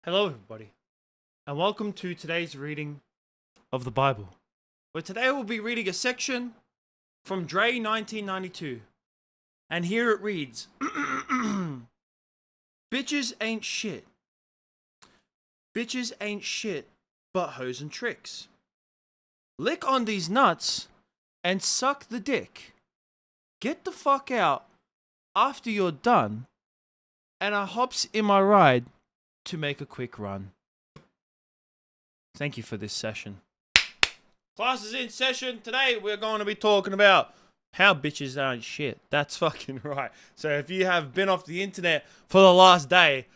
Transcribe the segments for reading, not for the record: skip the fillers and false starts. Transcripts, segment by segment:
Hello, everybody, and welcome to today's reading of the Bible. Where today we'll be reading a section from Dre 1992, and here it reads, Bitches ain't shit. Bitches ain't shit but hoes and tricks. Lick on these nuts and suck the dick. Get the fuck out after you're done, and I hops in my ride to make a quick run. Thank you for this session. Class is in session. Today we're going to be talking about how bitches aren't shit. That's fucking right. So if you have been off the internet for the last day,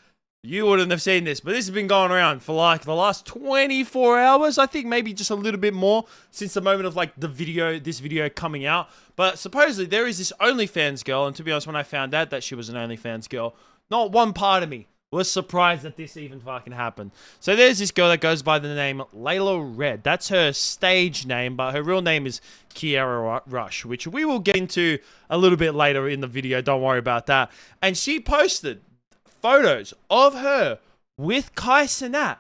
you wouldn't have seen this. But this has been going around for like the last 24 hours. I think maybe just a little bit more since the moment of like this video coming out. But supposedly there is this OnlyFans girl. And to be honest, when I found out that she was an OnlyFans girl, not one part of me was surprised that this even fucking happened. So there's this girl that goes by the name Layla Red. That's her stage name, but her real name is Kiara Rush, which we will get into a little bit later in the video. Don't worry about that. And she posted photos of her with Cenat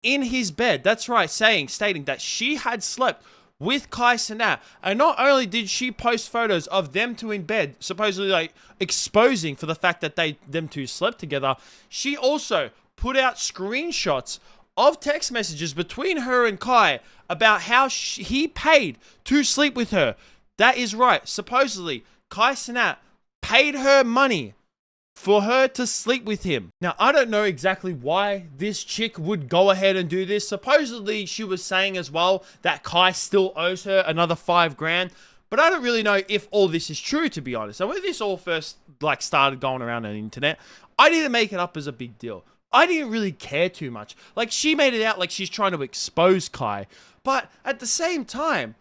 in his bed. That's right, stating that she had slept with Cenat. And not only did she post photos of them two in bed, supposedly like exposing for the fact that them two slept together, she also put out screenshots of text messages between her and Kai about how he paid to sleep with her. That is right. Supposedly, Cenat paid her money for her to sleep with him. Now, I don't know exactly why this chick would go ahead and do this. Supposedly, she was saying as well that Kai still owes her another $5,000. But I don't really know if all this is true, to be honest. And when this all first started going around on the internet, I didn't make it up as a big deal. I didn't really care too much. Like, she made it out like she's trying to expose Kai. But at the same time,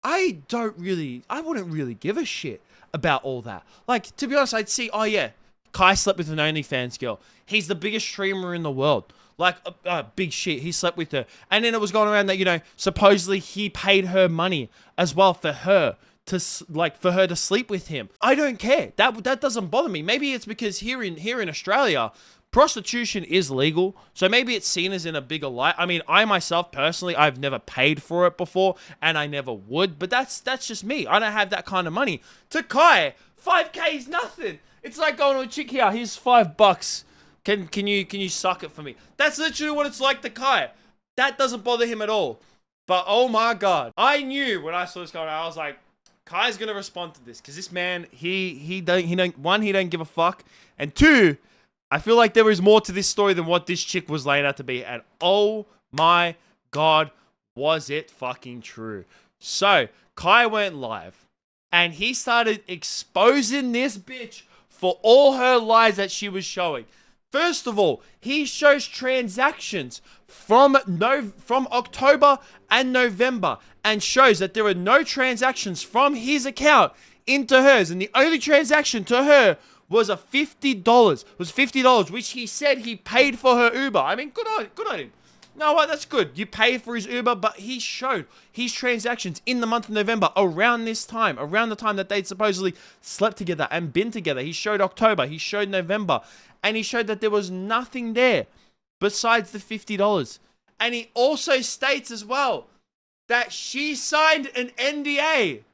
I wouldn't really give a shit about all that. Like, to be honest, I'd see, oh yeah, Kai slept with an OnlyFans girl. He's the biggest streamer in the world. Like, big shit. He slept with her. And then it was going around that, supposedly he paid her money as well for her to sleep with him. I don't care. That doesn't bother me. Maybe it's because here in Australia, prostitution is legal. So maybe it's seen as in a bigger light. I mean, I myself personally, I've never paid for it before and I never would. But that's just me. I don't have that kind of money. To Kai, $5K is nothing. It's like going to a chick here. Here's $5. Can you suck it for me? That's literally what it's like to Kai. That doesn't bother him at all. But oh my god, I knew when I saw this going on, I was like, Kai's gonna respond to this because this man, he don't give a fuck, and two, I feel like there is more to this story than what this chick was laying out to be. And oh my god, was it fucking true? So Kai went live, and he started exposing this bitch for all her lies that she was showing. First of all, he shows transactions from October and November and shows that there are no transactions from his account into hers. And the only transaction to her was $50, which he said he paid for her Uber. I mean, good on him. No, what? That's good. You paid for his Uber, but he showed his transactions in the month of November around the time that they'd supposedly slept together and been together. He showed October, he showed November, and he showed that there was nothing there besides the $50. And he also states as well that she signed an NDA.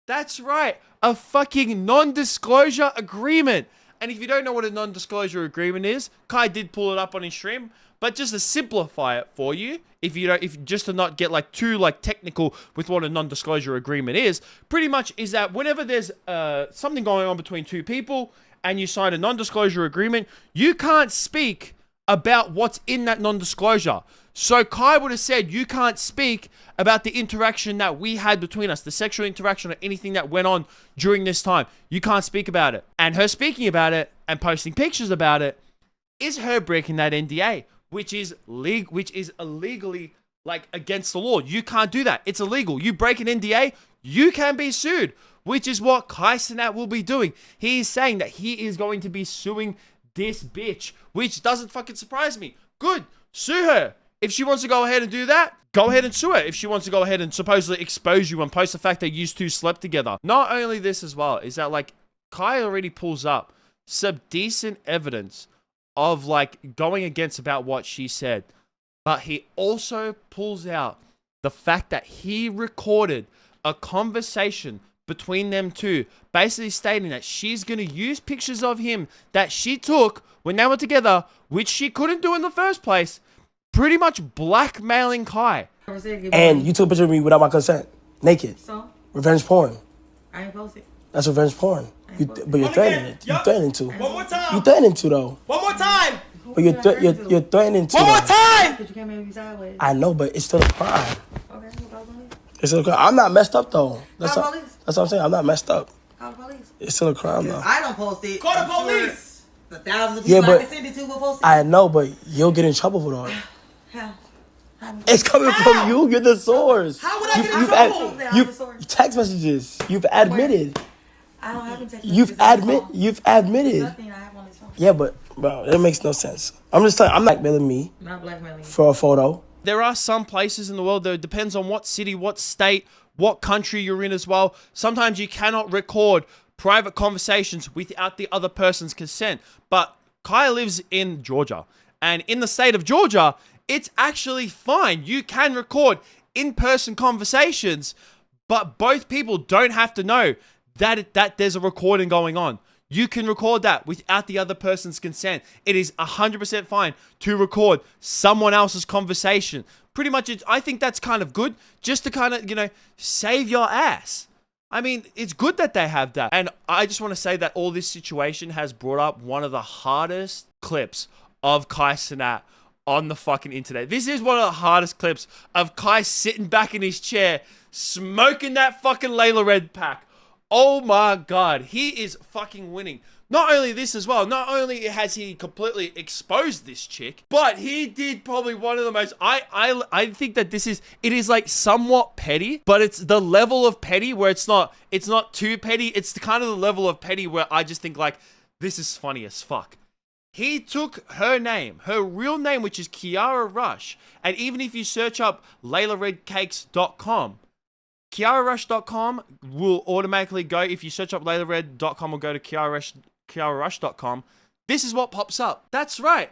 That's right, a fucking non-disclosure agreement. And if you don't know what a non-disclosure agreement is, Kai did pull it up on his stream. But just to simplify it for you, if just to not get too technical with what a non-disclosure agreement is, pretty much is that whenever there's something going on between two people and you sign a non-disclosure agreement, you can't speak about what's in that non-disclosure. So Kai would have said, you can't speak about the interaction that we had between us, the sexual interaction or anything that went on during this time. You can't speak about it. And her speaking about it and posting pictures about it is her breaking that NDA. Which is illegally against the law. You can't do that. It's illegal. You break an NDA, you can be sued, which is what Cenat will be doing. He is saying that he is going to be suing this bitch, which doesn't fucking surprise me. Good, sue her. If she wants to go ahead and do that, go ahead and sue her. If she wants to go ahead and supposedly expose you and post the fact that you two slept together. Not only this as well, is that Kai already pulls up some decent evidence of like going against about what she said. But he also pulls out the fact that he recorded a conversation between them two, basically stating that she's going to use pictures of him that she took when they were together, which she couldn't do in the first place, pretty much blackmailing Kai. And you took a picture of me without my consent, naked. So? Revenge porn. I ain't post it. That's revenge porn. But you're threatening it. You're threatening to. One more time. You're threatening to, though. One more time. But you're threatening to. One more time. But you can't make me sideways. I know, but it's still a crime. Okay, we'll call the police. It's still a crime. I'm not messed up, though. That's Call the police. what I'm saying. I'm not messed up. Call the police. It's still a crime, though. I don't post it. Call the police. The thousands of people I can send it to will post it. I know, but you'll get in trouble for that. How? It's coming from you. You're the source. How would I get in trouble? You've text messages. You've admitted. I don't have any text You've messages. admitted. Nothing I have on this phone. Yeah, but bro, it makes no sense. I'm just telling. I'm blackmailing me Not blackmailing. for a photo. There are some places in the world, though, it depends on what city, what state, what country you're in as well. Sometimes you cannot record private conversations without the other person's consent. But Kai lives in Georgia. And in the state of Georgia, it's actually fine. You can record in-person conversations, but both people don't have to know that there's a recording going on. You can record that without the other person's consent. It is 100% fine to record someone else's conversation. Pretty much, I think that's kind of good, just to kind of, save your ass. I mean, it's good that they have that. And I just want to say that all this situation has brought up one of the hardest clips of Kai Cenat on the fucking internet. This is one of the hardest clips of Kai sitting back in his chair, smoking that fucking Layla Red pack. Oh my God, he is fucking winning. Not only this as well, not only has he completely exposed this chick, but he did probably one of the most, I think that it is like somewhat petty, but it's the level of petty where it's not too petty. It's the kind of the level of petty where I just think like, this is funny as fuck. He took her name, her real name, which is Kiara Rush. And even if you search up LaylaRedCakes.com, KiaraRush.com will automatically go, if you search up LaylaRed.com or go to KiaraRush.com, this is what pops up. That's right.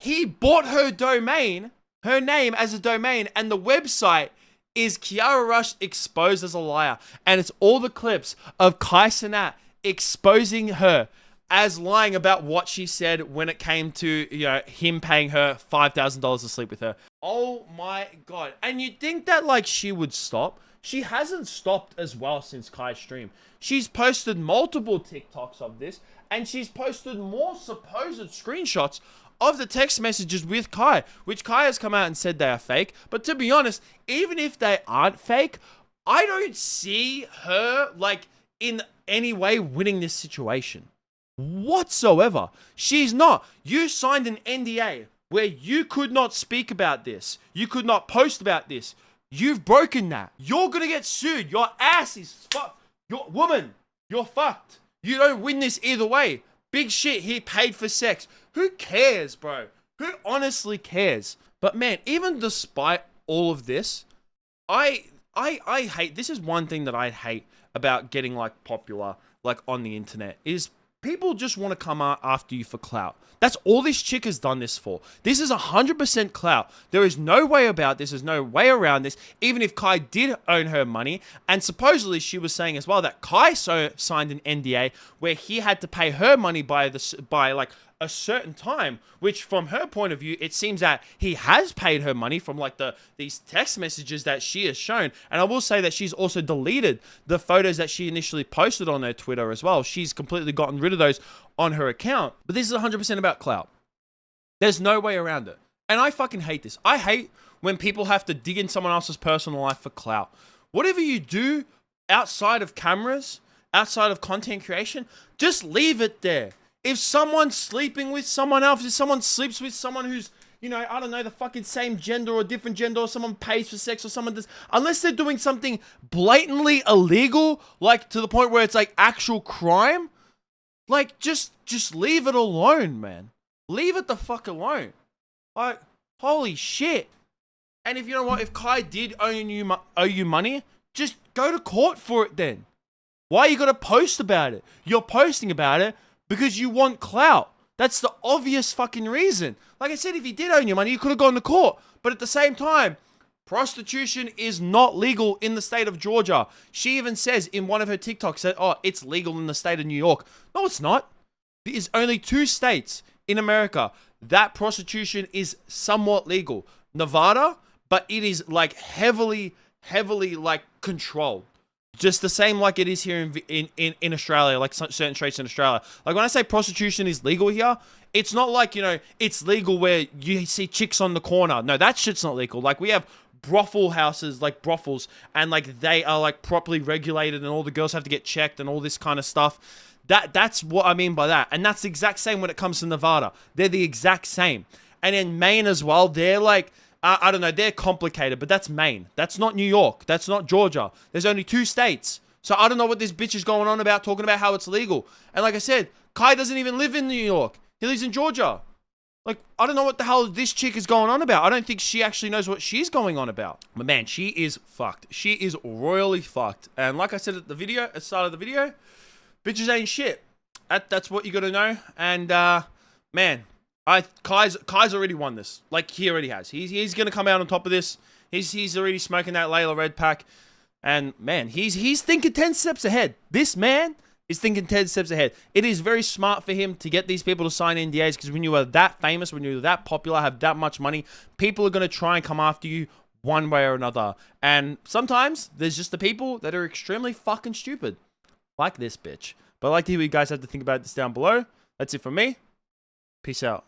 He bought her domain, her name as a domain, and the website is Kiara Rush Exposed as a Liar. And it's all the clips of Kai Cenat exposing her as lying about what she said when it came to, him paying her $5,000 to sleep with her. Oh my God. And you'd think that like she would stop. She hasn't stopped as well since Kai's stream. She's posted multiple TikToks of this, and she's posted more supposed screenshots of the text messages with Kai, which Kai has come out and said they are fake. But to be honest, even if they aren't fake, I don't see her like in any way winning this situation whatsoever. She's not. You signed an NDA where you could not speak about this. You could not post about this. You've broken that. You're gonna get sued. Your ass is fucked. You're fucked. You don't win this either way. Big shit, he paid for sex. Who cares, bro? Who honestly cares? But man, even despite all of this, I hate, this is one thing that I hate about getting like popular, like on the internet, is people just want to come after you for clout. That's all this chick has done this for. This is 100% clout. There is no way about this. There's no way around this. Even if Kai did own her money, and supposedly she was saying as well that Kai signed an NDA where he had to pay her money by like a certain time, which from her point of view, it seems that he has paid her money from like these text messages that she has shown. And I will say that she's also deleted the photos that she initially posted on her Twitter as well. She's completely gotten rid of those on her account. But this is 100% about clout. There's no way around it. And I fucking hate this. I hate when people have to dig in someone else's personal life for clout. Whatever you do outside of cameras, outside of content creation, just leave it there. If someone's sleeping with someone else, if someone sleeps with someone who's, I don't know, the fucking same gender or different gender, or someone pays for sex, or someone does, unless they're doing something blatantly illegal, like to the point where it's like actual crime, like just leave it alone, man. Leave it the fuck alone. Like, holy shit. And if if Kai did owe you money, just go to court for it then. Why you gotta post about it? You're posting about it because you want clout. That's the obvious fucking reason. Like I said, if he did own your money, you could have gone to court. But at the same time, prostitution is not legal in the state of Georgia. She even says in one of her TikToks that, oh, it's legal in the state of New York. No, it's not. There's only 2 states in America that prostitution is somewhat legal. Nevada, but it is like heavily like controlled. Just the same like it is here in Australia, like certain states in Australia. Like when I say prostitution is legal here, it's not like, you know, it's legal where you see chicks on the corner. No, that shit's not legal. Like we have brothel houses, like brothels, and like they are like properly regulated and all the girls have to get checked and all this kind of stuff. That's what I mean by that. And that's the exact same when it comes to Nevada. They're the exact same. And in Maine as well, they're like, I don't know, they're complicated, but that's Maine. That's not New York. That's not Georgia. There's only 2 states. So I don't know what this bitch is going on about, talking about how it's legal. And like I said, Kai doesn't even live in New York. He lives in Georgia. Like, I don't know what the hell this chick is going on about. I don't think she actually knows what she's going on about. But man, she is fucked. She is royally fucked. And like I said at the start of the video, bitches ain't shit. That's what you gotta know. And man, Kai's already won this. Like he already has. He's gonna come out on top of this. He's already smoking that Layla red pack. And man, he's thinking 10 steps ahead. This man is thinking 10 steps ahead. It is very smart for him to get these people to sign NDAs, because when you are that famous, when you're that popular, have that much money, people are gonna try and come after you one way or another. And sometimes there's just the people that are extremely fucking stupid. Like this bitch. But I'd like to hear what you guys have to think about this down below. That's it from me. Peace out.